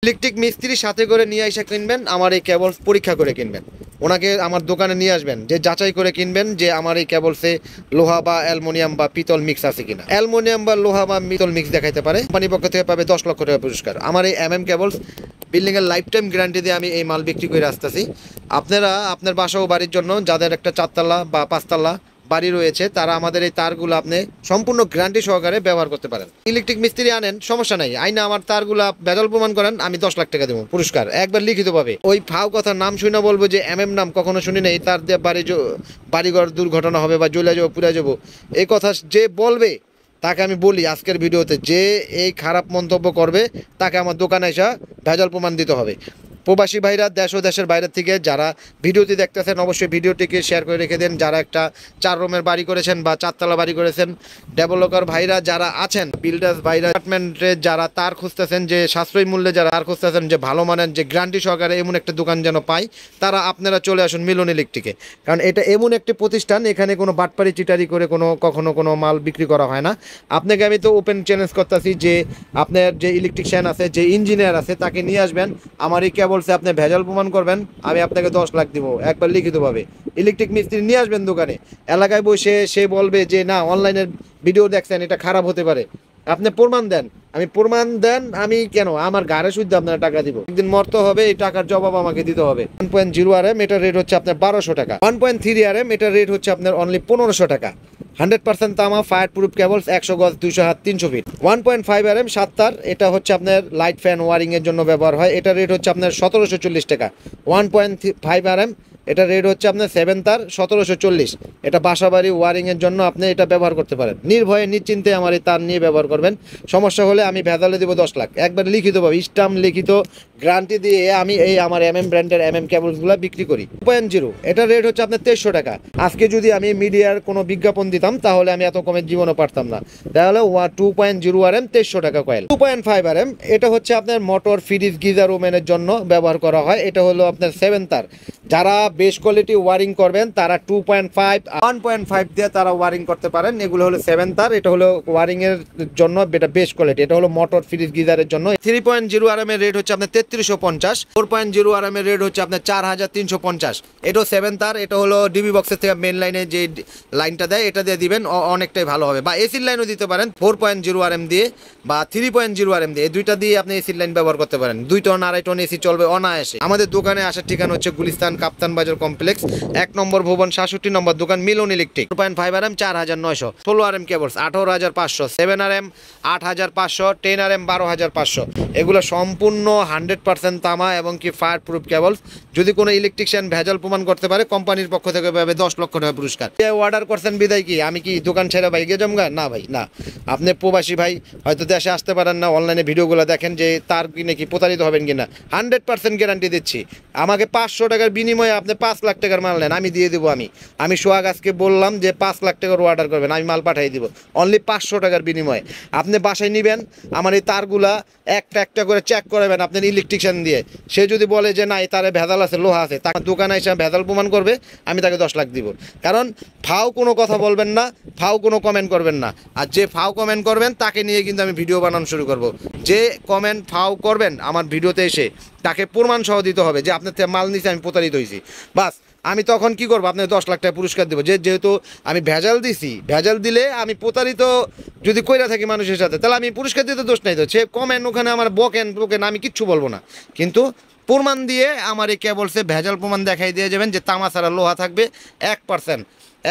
Electric মিস্ত্রির সাথে করে নিয়ে এসে কিনবেন, আমার এই কেবলস পরীক্ষা করে কিনবেন। ওনাকে আমার দোকানে নিয়ে আসবেন, যে যাচাই করে কিনবেন যে আমার এই কেবলসে লোহা বা অ্যালুমিনিয়াম বা পিতল মিক্স আছে কিনা। অ্যালুমিনিয়াম বা লোহা বা পিতল মিক্স দেখাইতে পারে, কোম্পানির পক্ষ থেকে পাবে 10 লক্ষ টাকা পুরস্কার। আমার এই কেবলস বিল্ডিংয়ের লাইফ টাইম গ্যারান্টি দিয়ে আমি এই মাল বিক্রি করে আসতেছি। আপনারা আপনার বাসা ও বাড়ির জন্য যাদের একটা 4তলা বা 5তলা বাড়ি রয়েছে, তারা আমাদের এই তারগুলো আপনি সম্পূর্ণ গ্যারান্টি সহকারে ব্যবহার করতে পারেন। ইলেকট্রিক মিস্ত্রি আনেন, সমস্যা নাই, আইনা আমার তারগুলা ভেজাল প্রমাণ করেন, আমি 10 লাখ টাকা দেবো পুরস্কার, একবার লিখিত পাবে। ওই ফাও কথার নাম শুনে বলবো যে নাম কখনো শুনি নেই, তার দিয়ে বাড়িঘর দুর্ঘটনা হবে বা জ্বলে যাবো পুড়ে যাবো, এই কথা যে বলবে তাকে আমি বলি আজকের ভিডিওতে, যে এই খারাপ মন্তব্য করবে তাকে আমার দোকানে এসে ভেজাল প্রমাণ দিতে হবে। প্রবাসী ভাইরা দেশ ও দেশের বাইরে থেকে যারা ভিডিওটি দেখতেছেন, অবশ্যই ভিডিওটিকে শেয়ার করে রেখে দেন। যারা একটা 4 রুমের বাড়ি করেছেন বা 4তলা বাড়ি করেছেন, ডেভেলপার ভাইরা যারা আছেন, বিল্ডার্স ভাইরা, অ্যাপার্টমেন্টে যারা তার খুঁজতেছেন, যে সাশ্রয়ী মূল্যে যারা তার খুঁজতেছেন, যে ভালো মানের যে গ্যারান্টি সহকারে এমন একটা দোকান যেন পাই, তারা আপনারা চলে আসুন মিলন ইলেকট্রিকে। কারণ এটা এমন একটি প্রতিষ্ঠান, এখানে কোনো বাটপারি চিটারি করে কখনো কোনো মাল বিক্রি করা হয় না। আপনাকে আমি তো ওপেন চ্যালেঞ্জ করতেছি যে আপনার যে ইলেকট্রিশিয়ান আছে, যে ইঞ্জিনিয়ার আছে, তাকে নিয়ে আসবেন, আমার এই কেবলসে আপনি ভেজাল প্রমাণ করবেন, আমি আপনাকে 10 লাখ দিব একবার লিখিতভাবে। ইলেকট্রিক মিস্ত্রি নিয়ে আসবেন দোকানে, এলাকায় বসে সে বলবে যে না অনলাইনের ভিডিও দেখছেন, এটা খারাপ হতে পারে, আপনি প্রমাণ দেন। আমি প্রমাণ দেন, আমি কেন আমার গাড়ে শুদ্ধ আপনারা টাকা দিব, একদিন মরতে হবে, এই টাকার জবাব আমাকে দিতে হবে। 1.0 RM এটার রেট হচ্ছে আপনার 1200 টাকা। 1.3 RM এটার রেট হচ্ছে আপনার অনলি 1500 টাকা। 100% তামা, ফায়ার প্রুফ কেবলস, 100 গজ, 200 হাত, 300 ফিট। 1.5 RM 7 তার, এটা হচ্ছে আপনার লাইট ফ্যান ওয়ারিং এর জন্য ব্যবহার হয়, এটার রেট হচ্ছে আপনার 1740 টাকা। 1.5 RM এটা রেট হচ্ছে আপনার 7 তার, 1740। এটা বাসাবাড়ি ওয়ারিংয়ের জন্য আপনি এটা ব্যবহার করতে পারেন, নির্ভয়ে নিশ্চিন্তে আমার এই তার নিয়ে ব্যবহার করবেন। সমস্যা হলে আমি ভেজালে দেবো 10 লাখ, একবার লিখিতভাবে স্টাম্প লিখিত গ্যারান্টি দিয়ে আমি এই আমার ব্র্যান্ডের কেবলসগুলো বিক্রি করি। 2.0 এটা রেট হচ্ছে আপনার 2300 টাকা। আজকে যদি আমি মিডিয়ার কোনো বিজ্ঞাপন দিতাম তাহলে আমি এত কমের জীবনও পারতাম না। তাহলে 2.0 RM 2300 টাকা কয়েল। 2.5 RM এটা হচ্ছে আপনার মোটর, ফ্রিজ, গিজার, ওভেনের জন্য ব্যবহার করা হয়, এটা হলো আপনার 7 তার। যারা বেস্ট কোয়ালিটি ওয়ারিং করবেন তারা 2.5 1.5 দিয়ে তারা ওয়ারিং করতে পারেন। এগুলো হলো 7 তার, এটা হলো ওয়ারিং এর জন্য, এটা বেস্ট কোয়ালিটি, এটা হলো মোটর, ফ্রিজ, গিজারের জন্য। 3.0 RM এর রেট হচ্ছে আপনার 3350। 4.0 RM এর রেট হচ্ছে আপনার 4350। এটাও 7 তার, এটা হলো ডিবি বক্সের থেকে মেন লাইনে যে লাইনটা দেয় এটা দিয়ে দিবেন, অনেকটাই ভালো হবে। বা এসির লাইনও দিতে পারেন 4.0 RM দিয়ে বা 3.0 RM দিয়ে, এই দুইটা দিয়ে আপনি এসির লাইন ব্যবহার করতে পারেন। 2 টন 2.5 টন এসি চলবে অনায়াসে। আমাদের দোকানে আসার ঠিকানা হচ্ছে গুলিস্তান কাপ্তান বাজার কমপ্লেক্স, 1 নম্বর ভবন, 67 নম্বর দোকান, Milan electric. 2.5 RM 4900, 16 RM cables 18500, 7 RM 8500, 10 RM 12500। এগুলো সম্পূর্ণ 100% তামা এবং কি ফায়ার প্রুফ কেবলস। যদি কোনো ইলেকট্রিশিয়ান ভেজাল প্রমাণ করতে পারে, কোম্পানির পক্ষ থেকে পাবে 10 লক্ষ টাকা পুরস্কার। অর্ডার করছেন বিদায় কি আমি কি দোকান ছেড়ে ভাই গিয়ে জমগা? না ভাই না, আপনি প্রবাসী ভাই হয়তো দেশে আসতে পারেন না, অনলাইনে ভিডিওগুলো দেখেন যে তার কিনে কি প্রতারিত হবেন কিনা। 100% গ্যারান্টি দিচ্ছি। আমাকে 500 টাকার বিনিময়ে আপনি 5 লাখ টাকার মাল নেন, আমি দিয়ে দেবো। আমি সোহাগ আজকে বললাম যে 5 লাখ টাকার অর্ডার করবেন, আমি মাল পাঠিয়ে দিব অনলি 500 টাকার বিনিময়ে। আপনি বাসায় নেবেন, আমার এই তারগুলা একটা একটা করে চেক করাবেন আপনার ইলেকট্রিশিয়ান দিয়ে। সে যদি বলে যে না এই তারে ভেজাল আছে, লোহা আছে, তার দোকানে এসে ভেজাল প্রমাণ করবে, আমি তাকে 10 লাখ দিব। কারণ ফাও কোনো কথা বলবেন না, ফাও কোনো কমেন্ট করবেন না। আর যে ফাও কমেন্ট করবেন তাকে নিয়ে কিন্তু আমি ভিডিও বানানো শুরু করব। যে কমেন্ট ফাও করবেন আমার ভিডিওতে এসে, তাকে প্রমাণ সহ দিতে হবে যে আপনার থেকে মাল নিচে আমি প্রতারিত হয়েছি। বাস আমি তখন কি করবো, আপনাকে 10 লাখ টাকা পুরস্কার দেবো। যেহেতু আমি ভেজাল দিছি, ভেজাল দিলে আমি প্রতারিত যদি কইরা থাকি মানুষের সাথে, তাহলে আমি পুরস্কার দিতে দোষ নাই। তো সে কমেন্ট ওখানে আমার বকেন আমি কিচ্ছু বলবো না, কিন্তু প্রমাণ দিয়ে আমার এই কেবলসে ভেজাল প্রমাণ দেখাই দিয়ে যাবেন যে তামা ছাড়া লোহা থাকবে 1%।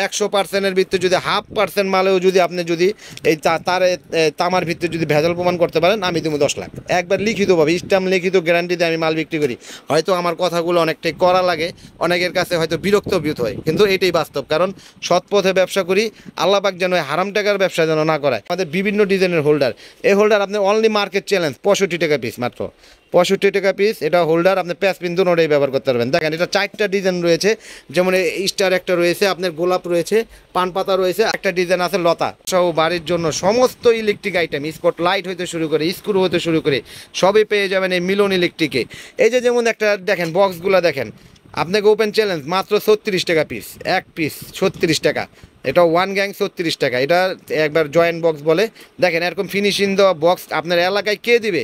100%-এর ভিত্তিতে যদি 0.5% মালেও যদি আপনি যদি এই তামার ভিত্তিতে যদি ভেজাল প্রমাণ করতে পারেন, আমি দেবো 10 লাখ একবার লিখিতভাবে, স্টাম্প লিখিত গ্যারান্টি দিয়ে আমি মাল বিক্রি করি। হয়তো আমার কথাগুলো অনেকটাই করা লাগে, অনেকের কাছে হয়তো বিরক্ত হয়, কিন্তু এটাই বাস্তব। কারণ সৎ পথে ব্যবসা করি, আল্লাহ পাক যেন হারাম টাকার ব্যবসা যেন না করায়। আমাদের বিভিন্ন ডিজাইনের হোল্ডার, এই হোল্ডার আপনি অনলি মার্কেট চ্যালেঞ্জ 65 টাকা পিস, মাত্র 65 টাকা পিস। এটা হোল্ডার আপনি প্যাচ পিন দুটোটাই ব্যবহার করতে পারবেন। দেখেন এটা 4টা ডিজাইন রয়েছে, যেমন স্টার একটা রয়েছে, আপনার গোলাপ রয়েছে, পান পাতা রয়েছে, একটা ডিজাইন আছে লতা সহ। বাড়ির জন্য সমস্ত ইলেকট্রিক আইটেম, স্পট লাইট হইতে শুরু করে স্ক্রু হতে শুরু করে সবই পেয়ে যাবেন এই মিলন ইলেকট্রিকে। এই যে যেমন একটা দেখেন বক্সগুলো দেখেন, আপনাকে ওপেন চ্যালেঞ্জ মাত্র 36 টাকা পিস, এক পিস 36 টাকা। এটা 1 গ্যাং 36 টাকা। এটা একবার জয়েন্ট বক্স বলে। দেখেন এরকম ফিনিশিং দেওয়া বক্স আপনার এলাকায় কে দিবে?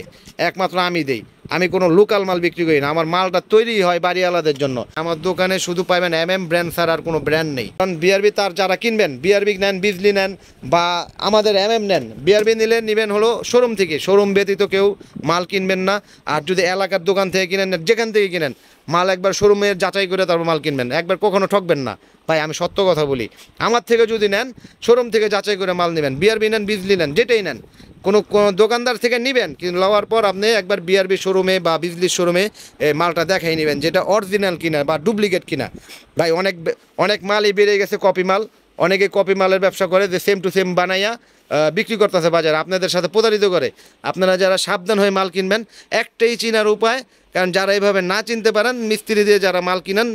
একমাত্র আমি দেই। আমি কোনো লোকাল মাল বিক্রি করি না, আমার মালটা তৈরি হয় বাড়িওয়ালাদের জন্য। আমার দোকানে শুধু পাবেন ব্র্যান্ড ছাড়া আর কোনো ব্র্যান্ড নেই। কারণ বিআরবি তার যারা কিনবেন, বিআরবি নেন, বিজলি নেন বা আমাদের নেন, বিআরবি নিলে নেবেন হলো শোরুম থেকে, শোরুম ব্যতীত কেউ মাল কিনবেন না। আর যদি এলাকার দোকান থেকে কিনেন, যেখান থেকে কিনেন মাল, একবার শোরুমে যাচাই করে তারপর মাল কিনবেন, একবার কখনো ঠকবেন না ভাই, আমি সত্য কথা বলি। আমার থেকে যদি নেন, শোরুম থেকে যাচাই করে মাল নেবেন, বিআরবি নেন, বিজলি নেন, যেটাই নেন, কোনো দোকানদার থেকে নেবেন, কিন্তু নেওয়ার পর আপনি একবার বিআরবি শোরুমে বা বিজলির শোরুমে মালটা দেখাই নেবেন যেটা অরিজিনাল কিনা বা ডুপ্লিকেট কিনা। ভাই অনেক মালই বেড়ে গেছে কপি মাল, অনেকে কপি মালের ব্যবসা করে, যে সেম টু সেম বানাইয়া বিক্রি করতেছে বাজারে, আপনাদের সাথে প্রতারিত করে। আপনারা যারা সাবধান হয়ে মাল কিনবেন, একটাই চিনার উপায়, কারণ যারা এইভাবে না চিনতে পারেন, মিস্ত্রি দিয়ে যারা মাল কিনেন,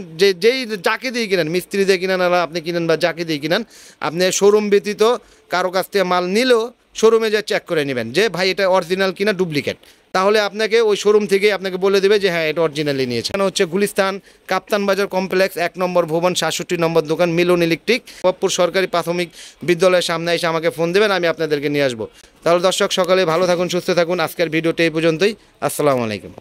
যেই যাকে দিয়ে কিনেন, মিস্ত্রি দিয়ে কিনেন আর আপনি কিনেন বা যাকে দিয়ে কিনেন, আপনি শোরুম ব্যতীত কারো কাছ থেকে মাল নিলেও শোরুমে যা চেক করে নেবেন যে ভাই এটা অরিজিনাল কিনা ডুপ্লিকেট। তাহলে আপনাকে ওই শোরুম থেকে আপনাকে বলে দেবে যে হ্যাঁ এটা অরিজিনালি নিয়েছে। এখানে হচ্ছে গুলিস্তান কাপ্তান বাজার কমপ্লেক্স 1 নম্বর ভবন 67 নম্বর দোকান, মিলন ইলেকট্রিক, নবাবপুর সরকারি প্রাথমিক বিদ্যালয়ের সামনে এসে আমাকে ফোন দেবেন, আমি আপনাদেরকে নিয়ে আসবো। তাহলে দর্শক, সকালে ভালো থাকুন, সুস্থ থাকুন। আজকের ভিডিওটা এই পর্যন্তই। আসসালামু আলাইকুম।